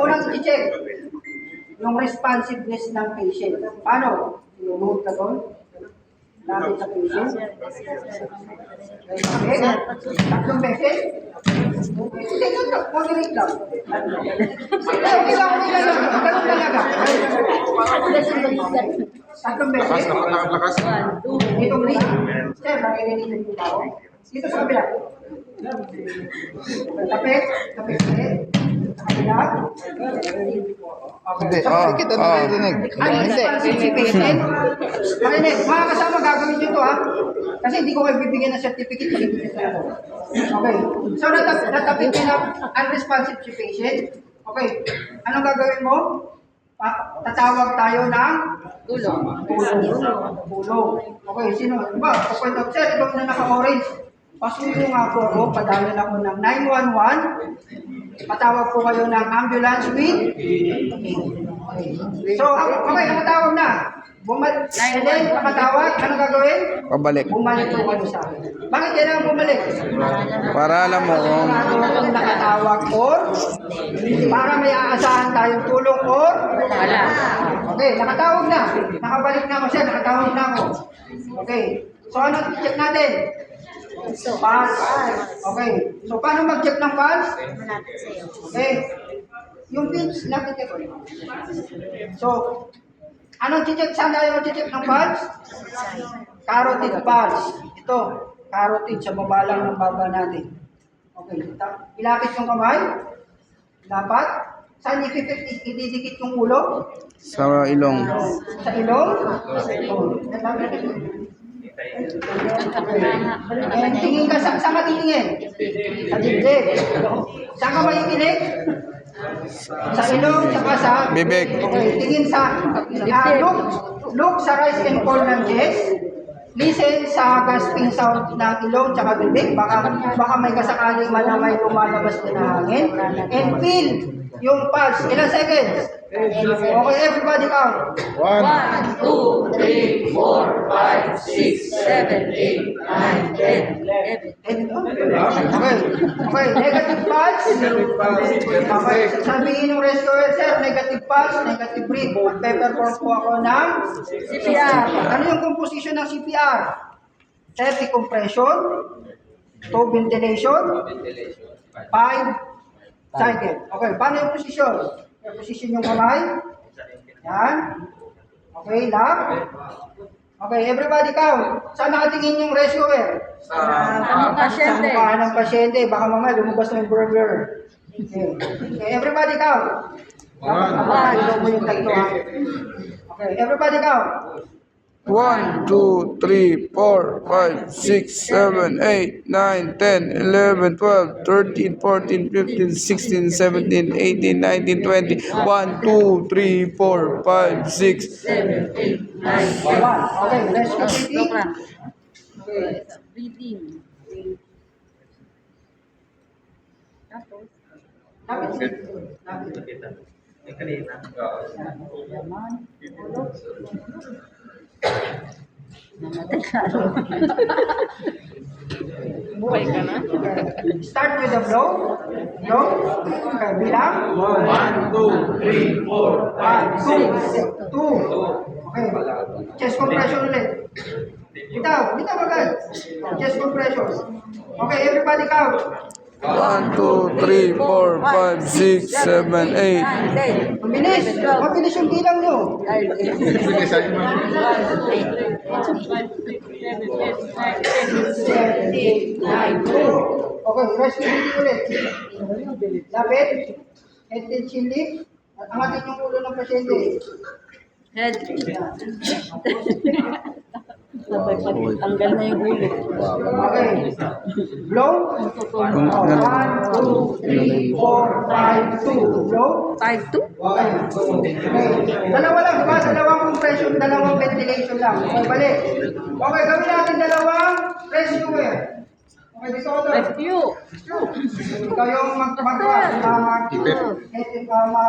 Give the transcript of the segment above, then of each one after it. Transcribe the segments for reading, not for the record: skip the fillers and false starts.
unang i-check, yung responsiveness ng patient. Paano? Lumuhod ka doon? Lapit sa patient? Okay? Tatlong beses? Hindi, moderate lang. Okay lang. Ganun talaga. Tatlong beses? Lakas. Itong rin. Sir, nakikinitin po ako. Dito sa kabila. Tapit. Sa kabila. Hindi, kita naririnig. Marinig, mga kasama, gagawin nyo ito ha. Kasi hindi ko kayo bibigyan ng certificate. Okay. So, natapit nyo na unresponsive si patient. Okay. Anong gagawin mo? Tatawag tayo ng tulong. Okay, sino? Diba? Point of sir, ito na naka-orange. Pasuyo nga po ako, padala ako ng 911. Patawag po kayo ng ambulance with. So, okay, nakatawag na. Nakatawag, anong gagawin? Pabalik. Bumalik po kayo sa akin. Bakit kailangan bumalik? Para alam mo kung Nakatawag or para may aasahan tayong tulong or wala. Okay, nakatawag na. Nakabalik na ako siya, nakatawag na ako. Okay. So ano check natin? Pulse. Okay. So paano mag-check ng pulse? Okay. Yung pins, lapit ko. So, anong check? Saan tayo mag-check ng pulse? Carotid pulse. Ito, carotid sa baba lang ng baba natin. Okay, ilapit yung kamay. Dapat. Saan ididikit yung ulo? sa ilong. Sa ilong? Tingin ka, saan ka titingin? Sa dibdib. Saan ka makikinig? Sa ilong, saka sa Bibig. Okay, tingin sa look sa rise and fall ng chest. Listen sa gasping sound ng ilong tsaka bibig. Baka may kasakaling man na may lumalabas na hangin. And feel yung pulse. Ilang seconds? Okay, everybody count. 1, 2, 3, 4, 5, 6, 7, 8, 9, 10, 11. Okay, negative pulse. Okay, sabihin ng rescuer, sir, negative pulse, negative breath. Magpe-perform po ako ng CPR. Ano yung composition ng CPR? 30 compression, 2 ventilation, 5 cycle. Okay, paano yung posisyon? Position yung kamay. Yan. Okay, lock. Okay, everybody count. Saan nakatingin yung rescuer? Sa pasyente. Sa mukha ng pasyente. Baka mamaya lumabas na yung burger. Okay, everybody count. Ilaw mo yung tatlo ha. Okay, everybody count. 1, 2, 3, 4, 5, 6, 7, 8, 9, 10, 11, 12, 13, 14, 15, 16, 17, 18, 19, 20. 1, 2, 3, 4, 5, 6, 7, 8, 9, 10. Okay, let's go breathing. Breathing. Buhay ka na? Start with the blow. Blow. Okay, bilang. 1, 2, 3, 4, 5, 2. Okay. Chest compression ulit. Bitaw agad. Chest compression. Okay, everybody count. 1, 2, 3, 4, 5, 6, 7, 8. Mabilis. Mabilis yung bilang nyo. Okay, rest breathing ulit. Lapit. Head and chin lift. Angatin yung ulo ng pasyente. Head. Tanggal na yung ulo. Okay. Blow. 1, 2, 3, 4, 5, 2. Blow. 5-2? Okay. Dalawa lang, diba? Dalawang compression, dalawang ventilation lang. Okay, balik. Okay, gawin natin dalawang rescuer. Okay, dito ko to. Rescue. Ikaw yung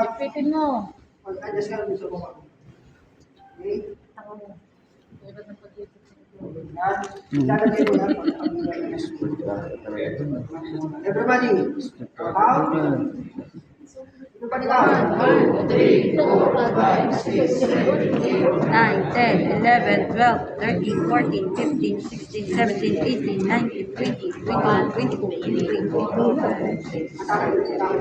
Ipitin mo. adjust ka lang dito ko. Okay? Everybody, count. Panikaan. 3, 4, 5, 6, 9, 7, 10, 11, 12, 13, 14, 15, 16, 17, 18, 19, 20, 21, 22, 23, 24, 30.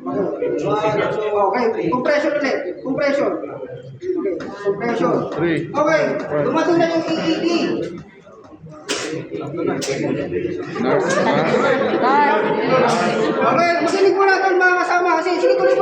Okay, compression ulit. Compression. Okay, compression. Okay, dumating na yung EED. Nurse, Okay, makinig mo natin mga kasama kasi sige tuloy mo